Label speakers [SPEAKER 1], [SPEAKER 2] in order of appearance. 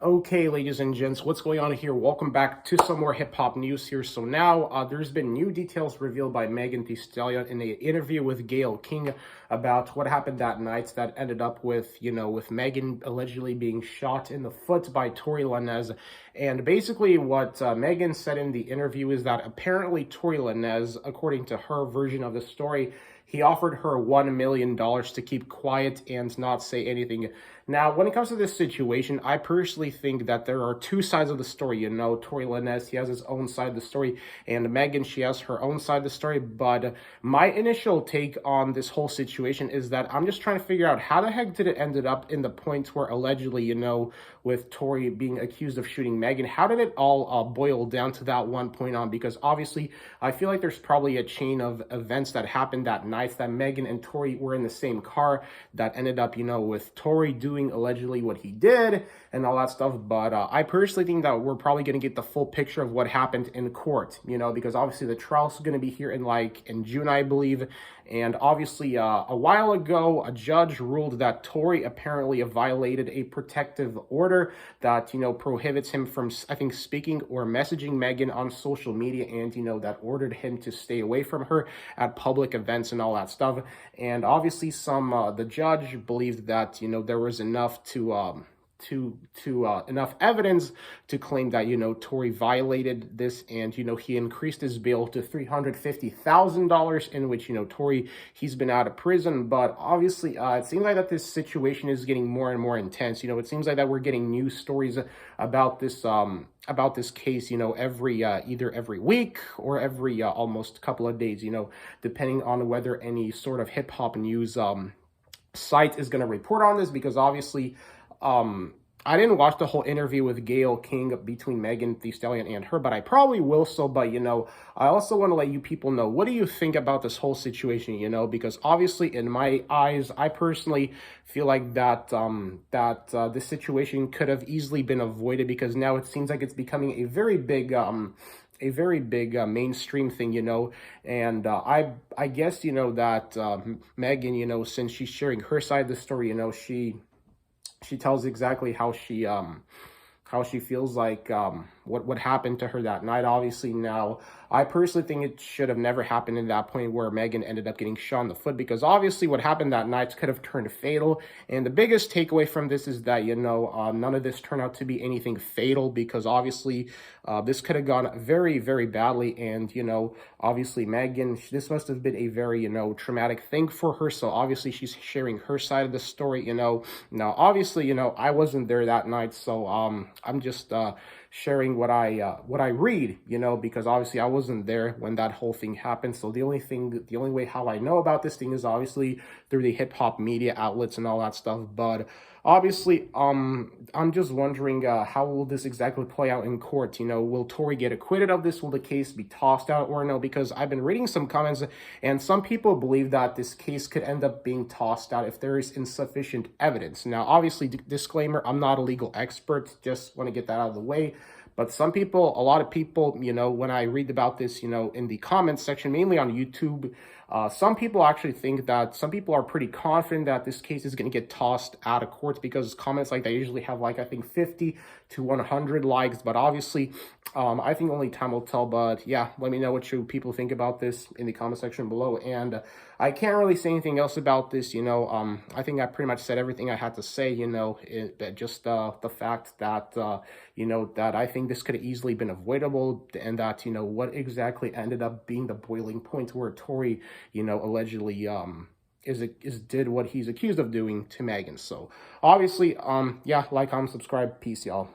[SPEAKER 1] Okay, ladies and gents, what's going on here? Welcome back to some more hip-hop news here. So now there's been new details revealed by Megan Thee Stallion in an interview with Gayle King about what happened that night that ended up with, with Megan allegedly being shot in the foot by Tory Lanez. And basically what Megan said in the interview is that apparently Tory Lanez, according to her version of the story, he offered her $1 million to keep quiet and not say anything. Now, when it comes to this situation, I personally think that there are two sides of the story. Tory Lanez, he has his own side of the story, and Megan, she has her own side of the story. But my initial take on this whole situation is that I'm just trying to figure out how the heck did it ended up in the point where allegedly, with Tory being accused of shooting Megan, how did it all boil down to that one point on? Because obviously, I feel like there's probably a chain of events that happened that night that Megan and Tory were in the same car that ended up, with Tory doing allegedly what he did and all that stuff. But I personally think that we're probably going to get the full picture of what happened in court, because obviously the trial's going to be here in June, I believe. And obviously a while ago, a judge ruled that Tory apparently violated a protective order that, prohibits him from, I think, speaking or messaging Megan on social media, and, that ordered him to stay away from her at public events and all that stuff. And obviously the judge believed that, there was enough enough evidence to claim that, Tory violated this, and, he increased his bail to $350,000, in which, Tory, he's been out of prison. But obviously, it seems like that this situation is getting more and more intense. It seems like that we're getting news stories about this case, either every week or every almost couple of days, depending on whether any sort of hip-hop news site is going to report on this. Because obviously, I didn't watch the whole interview with Gayle King between Megan Thee Stallion and her, but I probably will. So, but, I also want to let you people know, what do you think about this whole situation, because obviously in my eyes, I personally feel like that, this situation could have easily been avoided, because now it seems like it's becoming a very big, mainstream thing, and I guess, that Megan, since she's sharing her side of the story, she tells exactly how she feels like what happened to her that night. Obviously, now I personally think it should have never happened in that point where Megan ended up getting shot in the foot, because obviously what happened that night could have turned fatal. And the biggest takeaway from this is that, none of this turned out to be anything fatal, because obviously this could have gone very, very badly. And, obviously Megan, this must have been a very, traumatic thing for her. So obviously she's sharing her side of the story, Now, obviously, I wasn't there that night. So I'm just sharing what I read, because obviously I wasn't there when that whole thing happened. So the only way how I know about this thing is obviously through the hip hop media outlets and all that stuff. But obviously, I'm just wondering how will this exactly play out in court? Will Tory get acquitted of this? Will the case be tossed out or no? Because I've been reading some comments, and some people believe that this case could end up being tossed out if there is insufficient evidence. Now, obviously, disclaimer, I'm not a legal expert, just want to get that out of the way. But a lot of people, when I read about this, in the comments section, mainly on YouTube, some people actually think that some people are pretty confident that this case is going to get tossed out of court, because comments like that usually have I think 50 to 100 likes. But obviously, I think only time will tell. But yeah, let me know what you people think about this in the comment section below. And I can't really say anything else about this, I think I pretty much said everything I had to say, just the fact that, that I think this could have easily been avoidable, and that, what exactly ended up being the boiling point where Tory, allegedly, did what he's accused of doing to Megan. So obviously, yeah, like, comment, subscribe, peace, y'all.